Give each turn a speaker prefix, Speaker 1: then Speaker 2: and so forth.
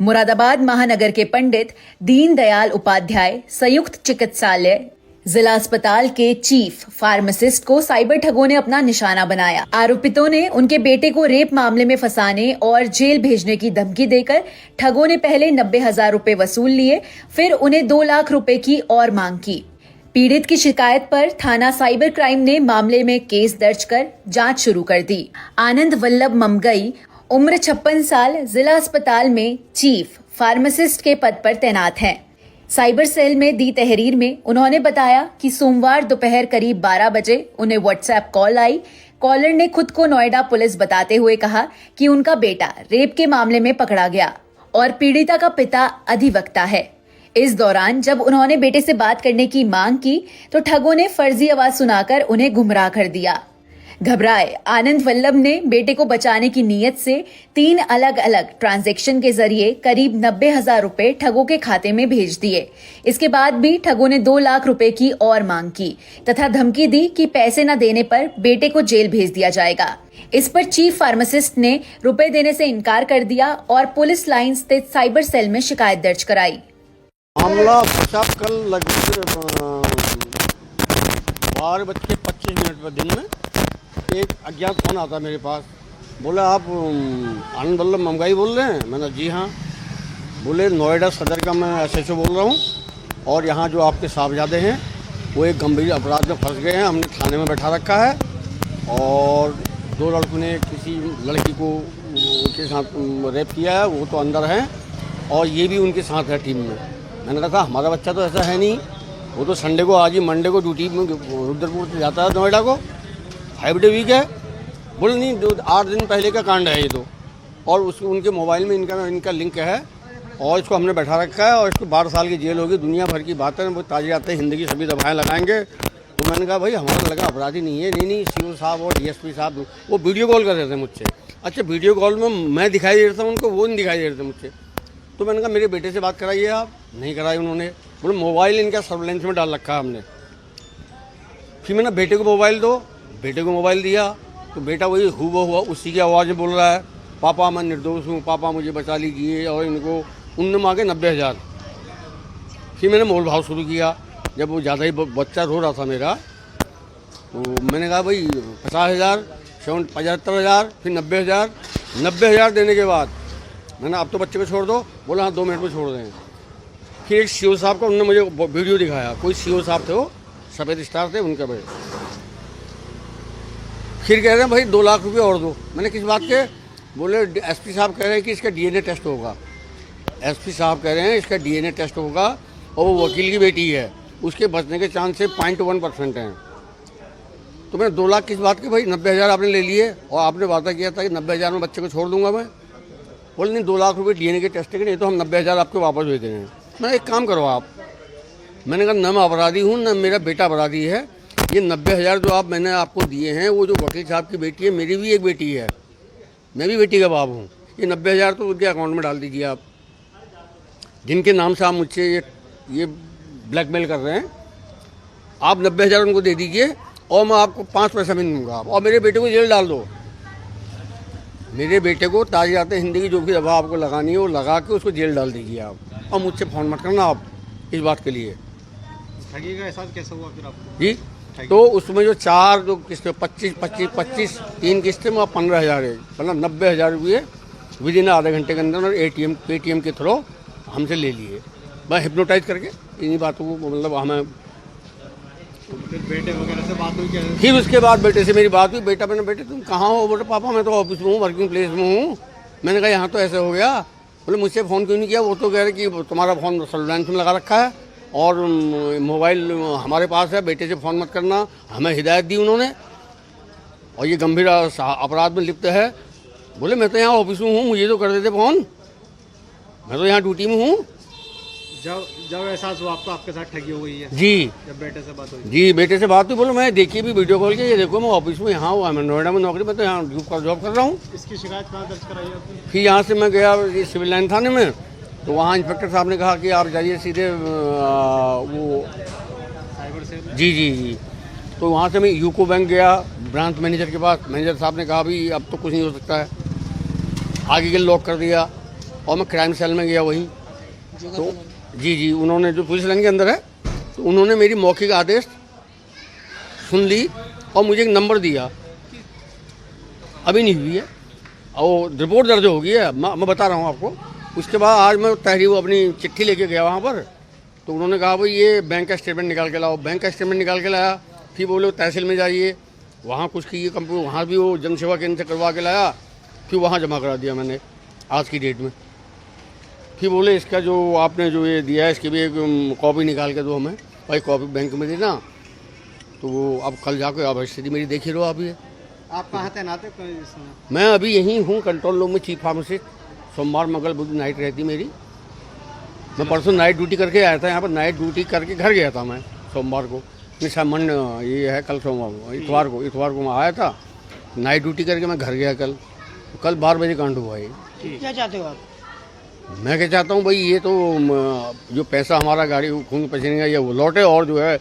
Speaker 1: मुरादाबाद महानगर के पंडित दीनदयाल उपाध्याय संयुक्त चिकित्सालय जिला अस्पताल के चीफ फार्मासिस्ट को साइबर ठगों ने अपना निशाना बनाया। आरोपितों ने उनके बेटे को रेप मामले में फंसाने और जेल भेजने की धमकी देकर ठगों ने पहले 90,000 रुपए वसूल लिए, फिर उन्हें 2 लाख रुपए की और मांग की। पीड़ित की शिकायत पर थाना साइबर क्राइम ने मामले में केस दर्ज कर जांच शुरू कर दी। आनंद वल्लभ ममगई उम्र 56 साल जिला अस्पताल में चीफ फार्मासिस्ट के पद पर तैनात हैं। साइबर सेल में दी तहरीर में उन्होंने बताया कि सोमवार दोपहर करीब 12 बजे उन्हें व्हाट्सएप कॉल आई। कॉलर ने खुद को नोएडा पुलिस बताते हुए कहा कि उनका बेटा रेप के मामले में पकड़ा गया और पीड़िता का पिता अधिवक्ता है। इस दौरान जब उन्होंने बेटे से बात करने की मांग की तो ठगों ने फर्जी आवाज सुनाकर उन्हें गुमराह कर दिया। घबराए आनंद वल्लभ ने बेटे को बचाने की नीयत से 3 अलग अलग ट्रांजैक्शन के जरिए करीब 90,000 रुपए ठगों के खाते में भेज दिए। इसके बाद भी ठगों ने 2 लाख रुपए की और मांग की तथा धमकी दी कि पैसे न देने पर बेटे को जेल भेज दिया जाएगा। इस पर चीफ फार्मासिस्ट ने रुपए देने से इनकार कर दिया और पुलिस लाइन स्थित साइबर सेल में शिकायत दर्ज कराई।
Speaker 2: मामला साहब कल लगभग 12:25 पर दिन में एक अज्ञात फोन आता मेरे पास। बोला आप आनंद वल्लभ ममगाई बोल रहे हैं? मैंने जी हाँ। बोले नोएडा सदर का मैं SHO बोल रहा हूँ और यहाँ जो आपके साहबजादे हैं वो एक गंभीर अपराध में फंस गए हैं, हमने थाने में बैठा रखा है और 2 लड़कों ने किसी लड़की को उनके साथ रेप किया है, वो तो अंदर हैं और ये भी उनके साथ है टीम में। मैंने कहा था हमारा बच्चा तो ऐसा है नहीं, वो तो संडे को आज ही मंडे को ड्यूटी में रुद्रपुर से जाता है नोएडा को, 5 डे वीक है। बोले नहीं 8 दिन पहले का कांड है ये तो, और उसको उनके मोबाइल में इनका लिंक है और इसको हमने बैठा रखा है और इसको 12 साल की जेल होगी। दुनिया भर की बातें वो ताजे आते हैं, हिंदी की सभी दफाएँ लगाएंगे। तो मैंने कहा भाई हमारा लगा अपराधी नहीं है। नहीं CO साहब और DSP साहब वो वीडियो कॉल कर रहे थे मुझसे। अच्छा वीडियो कॉल में मैं दिखाई दे रहा था उनको, वो नहीं दिखाई दे रहे थे मुझसे। तो मैंने कहा मेरे बेटे से बात कराइए आप। नहीं कराई उन्होंने। बोले मोबाइल इनका सर्वेलेंस में डाल रखा है हमने। फिर मैंने बेटे को मोबाइल दो, बेटे को मोबाइल दिया तो बेटा वही हुआ उसी की आवाज़ में बोल रहा है, पापा मैं निर्दोष हूँ, पापा मुझे बचा लीजिए। और इनको उनने मांगे 90,000। फिर मैंने मोल भाव शुरू किया। जब वो ज़्यादा ही बच्चा रो रहा था मेरा तो मैंने कहा भाई 50,000, 75,000, फिर 90,000। 90,000 देने के बाद मैंने अब तो बच्चे को छोड़ दो। बोला हाँ 2 मिनट में छोड़ दें। फिर एक CO साहब का उन्होंने मुझे वीडियो दिखाया, कोई CO साहब थे वो सफ़ेद स्टार थे उनका भाई। फिर कह रहे हैं भाई 2 लाख रुपये और दो। मैंने किस बात के? बोले SP साहब कह रहे हैं कि इसका DNA टेस्ट होगा। SP साहब कह रहे हैं इसका DNA टेस्ट होगा और वो वकील की बेटी है, उसके बचने के चांस से 0.1% हैं। तो मैंने 2 लाख किस बात के? भाई 90,000 आपने ले लिए और आपने वादा किया था कि 90,000 में बच्चे को छोड़ दूंगा मैं। बोले नहीं 2 लाख रुपये DNA के टेस्ट के नहीं तो हम 90,000 आपको वापस भेज देंगे। मैं एक काम करो आप। मैंने कहा न मैं अपराधी हूँ न मेरा बेटा अपराधी है। ये 90,000 जो आप मैंने आपको दिए हैं वो जो वकील साहब की बेटी है, मेरी भी एक बेटी है, मैं भी बेटी का बाप हूँ। ये 90,000 तो उनके अकाउंट में डाल दीजिए आप, जिनके नाम से आप मुझसे ये ब्लैकमेल कर रहे हैं। आप 90,000 उनको दे दीजिए और मैं आपको 5 पैसा भी नहीं दूँगा। और मेरे बेटे को जेल डाल दो। मेरे बेटे को ताज़ी आते हिंदी की जो भी दवा आपको लगानी है वो लगा के उसको जेल डाल दीजिए आप। और मुझसे फ़ोन मत करना आप इस बात के लिए।
Speaker 3: ठगी का एहसास कैसा हुआ फिर आपको?
Speaker 2: जी तो उसमें जो 4 जो किस्तें 25 3 किस्तें में 15,000 है, मतलब 90,000 रुपये विदिन आधे घंटे के अंदर और पेटीएम के थ्रू हमसे ले लिए। मैं हिप्नोटाइज करके इन्हीं बातों को मतलब हमें।
Speaker 3: फिर बेटे वगैरह से बात हुई क्या?
Speaker 2: फिर उसके बाद बेटे से मेरी बात हुई। बेटे तुम कहाँ हो? बोले पापा मैं तो ऑफिस में हूँ, वर्किंग प्लेस में हूँ। मैंने कहा यहाँ तो ऐसे हो गया। बोले मुझसे फ़ोन क्यों नहीं किया? वो तो कह रहे कि तुम्हारा फ़ोन सर्वेलेंस में लगा रखा है और मोबाइल हमारे पास है, बेटे से फ़ोन मत करना। हमें हिदायत दी उन्होंने और ये गंभीर अपराध में लिप्त है। बोले मैं तो यहाँ ऑफिस में हूँ, मुझे तो कर देते फ़ोन, मैं तो यहाँ ड्यूटी में हूँ।
Speaker 3: जब एहसास हुआ आपको आपके साथ ठगी हो गई है?
Speaker 2: जी
Speaker 3: जब बेटे से बात हुई?
Speaker 2: जी बेटे से बात हुई। बोलो मैं देखिए भी वीडियो कॉल के, ये देखो मैं ऑफिस में यहाँ हुआ, मैं नोएडा में नौकरी, मैं तो यहाँ जॉब कर रहा हूँ।
Speaker 3: इसकी शिकायत कहाँ दर्ज कराई आपने?
Speaker 2: फिर यहाँ से मैं गया सिविल लाइन थाने में तो वहाँ इंस्पेक्टर साहब ने कहा कि आप जाइए सीधे वो
Speaker 3: साइबर सेल।
Speaker 2: जी। तो वहाँ से मैं यूको बैंक गया ब्रांच मैनेजर के पास। मैनेजर साहब ने कहा भी अब तो कुछ नहीं हो सकता है, आगे के लॉक कर दिया। और मैं क्राइम सेल में गया वहीं तो जी उन्होंने जो पुलिस लाइन के अंदर है तो उन्होंने मेरी मौखिक आदेश सुन ली और मुझे एक नंबर दिया, अभी नहीं हुई है और रिपोर्ट दर्ज हो गई है, मैं बता रहा हूँ आपको। उसके बाद आज मैं तहरीर अपनी चिट्ठी लेके गया वहाँ पर, तो उन्होंने कहा भाई ये बैंक का स्टेटमेंट निकाल के लाओ। बैंक का स्टेटमेंट निकाल के लाया, फिर बोले तहसील में जाइए, वहाँ कुछ की कंप्यूटर वहाँ भी वो जन सेवा केंद्र से करवा के लाया, फिर वहाँ जमा करा दिया मैंने आज की डेट में। फिर बोले इसका जो आपने जो ये दिया है इसकी भी एक कॉपी निकाल के दो हमें, भाई कॉपी बैंक में देना। तो वो अब कल जाकर अब स्थिति मेरी देख ही रहो आप ये।
Speaker 3: आप कहाँ तैनात है?
Speaker 2: मैं अभी यहीं हूँ कंट्रोल रूम में, चीफ फार्मासिस्ट। सोमवार मंगल बुध नाइट रहती मेरी। मैं परसों नाइट ड्यूटी करके आया था यहाँ पर, नाइट ड्यूटी करके घर गया था मैं सोमवार को। ये है कल सोमवार, इतवार को मैं आया था, नाइट ड्यूटी करके मैं घर गया कल 12 बजे कांड हुआ ये।
Speaker 3: क्या चाहते हो आप?
Speaker 2: मैं क्या चाहता हूँ भाई, ये तो जो पैसा हमारा गाड़ी खून पसीने का ये वो लौटे और जो है